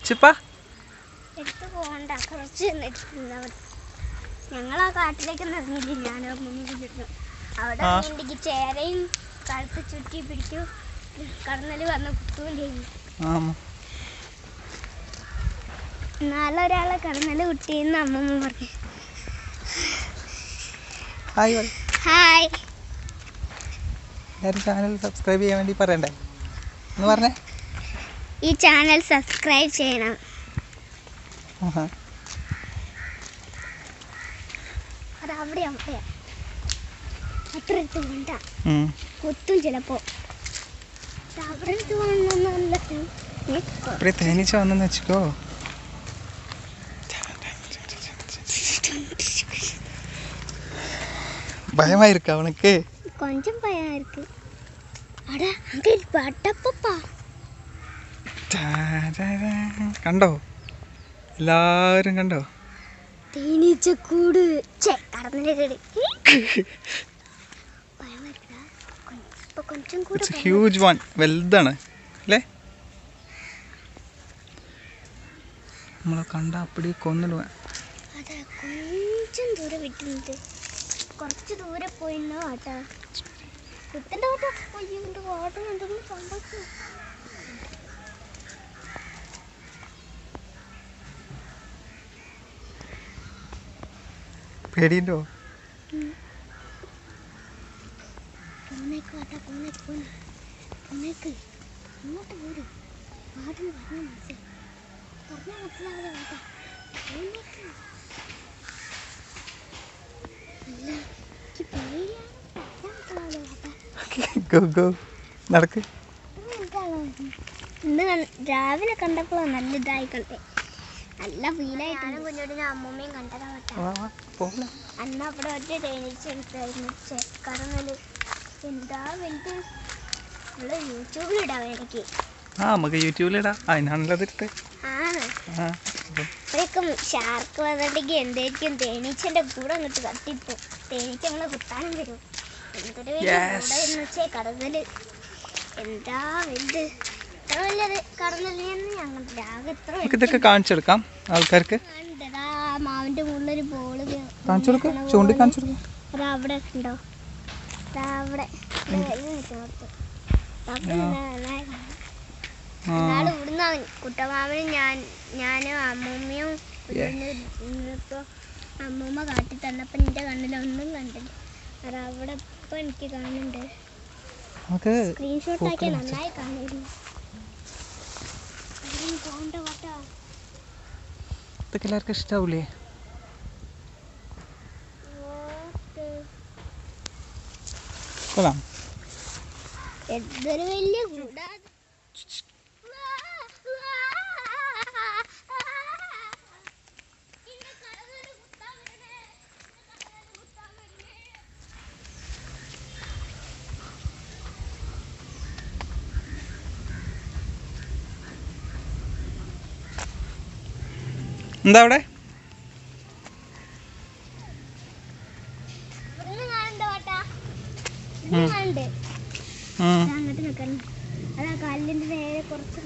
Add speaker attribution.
Speaker 1: ചിപ്പാ
Speaker 2: എടുത്ത് പോകണ്ട, കുറച്ച് ഞങ്ങൾ ആ കാട്ടിലേക്ക് ഇറങ്ങിയില്ല. ഞാനും മുന്നിൽ അവിടെ ഇറങ്ങിയിട്ടുണ്ടെങ്കിൽ ചേരയും കഴുത്ത് ചുറ്റി പിടിച്ചു കടന്നല് വന്ന് കുത്തൂല്ലേ. നാളെ ഒരാളെ കടന്നല് കുട്ടിയെന്ന് അമ്മമ്മ പറഞ്ഞു. ഹായ്.
Speaker 1: ചാനൽ സബ്സ്ക്രൈബ് ചെയ്യാൻ വേണ്ടി പറയണ്ടേ എന്ന് പറഞ്ഞേ.
Speaker 2: ഈ ചാനൽ സബ്സ്ക്രൈബ് ചെയ്യണം. അവിടെ അവിടെയാ അത്ര എടുത്ത് വേണ്ട, കൊത്തും ചിലപ്പോ. അവിടെ എടുത്ത് വേണമെന്നല്ല
Speaker 1: തേനീച്ച വന്നെന്ന് വെച്ചിക്കോ. பயமாயிருக்கு அவனுக்கு.
Speaker 2: கொஞ்சம் பயம் இருக்கு. அட அங்க பட்டப்பப்பா
Speaker 1: കണ്ടോ? എല്ലാവരും കണ്ടോ?
Speaker 2: തേനീച്ച കൂട്
Speaker 1: ഹ്യൂജ് വൺ, വലുതാണ് അല്ലേ? നമ്മളെ കണ്ട അപ്പടി കൊന്നിടുവാൻ.
Speaker 2: അതെ, കൊഞ്ചം ദൂരെ വിട്ടുണ്ട്. കുറച്ച് ദൂരെ പോയിന്നോ ആട്ടാ കുത്തൻ്റെ ഓട്ടോ. അയ്യോ ഓട്ടം എന്തെങ്കിലും സംഭവിച്ചു.
Speaker 1: പേടിയുണ്ടോ?
Speaker 2: ഇങ്ങോട്ട് പോരും. ആടും പറഞ്ഞാൽ മനസ്സിലാവില്ല കേട്ടാ.
Speaker 1: നടക്ക്.
Speaker 2: ഇന്ന് രാവിലെ കണ്ടപ്പോൾ നല്ല ഇതായി കണ്ടേ, നല്ല ഫീലായിട്ട്. കുഞ്ഞോട്ടിനും അമ്മൂമ്മയും കണ്ടതാ കേട്ടോ. അന്ന് അവിടെ ഒറ്റ തേനീച്ചെടുത്തായിരുന്നു കടന്നല്. എന്താ വലുത്. നമ്മള് യൂട്യൂബിലിടാം എനിക്ക്.
Speaker 1: നമുക്ക് യൂട്യൂബിലിടാം. അതിനാണല്ലോ അതിട്ട്.
Speaker 2: അപ്പോഴേക്കും ഷാർക്ക് വന്നിട്ടെങ്കിൽ എന്തായിരിക്കും തേനീച്ചന്റെ കൂടെ അങ്ങോട്ട് കത്തിപ്പോ. തേനീച്ച നമ്മളെ കുത്താനും വരും. എന്തൊരു വെച്ചേ കടന്നല്. എന്താ വലുത്. ഇത്ര വലിയത് കടന്നലിനെന്ന് ഞങ്ങൾ രാഗം ഇത്ര
Speaker 1: ഇതൊക്കെ കാണിച്ചെടുക്കാം ആൾക്കാർക്ക്.
Speaker 2: മാവിന്റെ മുകളിലൊരു ബോള് അവിടെ ഉണ്ടോ? അവിടെ നാളെ ഇവിടുന്ന് കുട്ടമാവനും ഞാനും അമ്മൂമ്മയും ഇന്നിപ്പോ അമ്മൂമ്മ കാട്ടി തന്നപ്പോ എന്റെ കണ്ണിലൊന്നും കണ്ടില്ല. അത് അവിടെ ഇപ്പൊ എനിക്ക് കാണുന്നുണ്ട്. സ്ക്രീൻഷോട്ട് ആക്കിയാൽ നന്നായി കാണില്ല.
Speaker 1: ഇതൊക്കെ എല്ലാവർക്കും ഇഷ്ടാവൂലേ? കൊള്ളാം.
Speaker 2: എന്തൊരു വലിയ കൂടാ.
Speaker 1: എന്താ അവിടെ?
Speaker 2: അങ്ങോട്ട് നിൽക്കണം. അതാ കല്ലിന്റെ നേരെ കുറച്ച്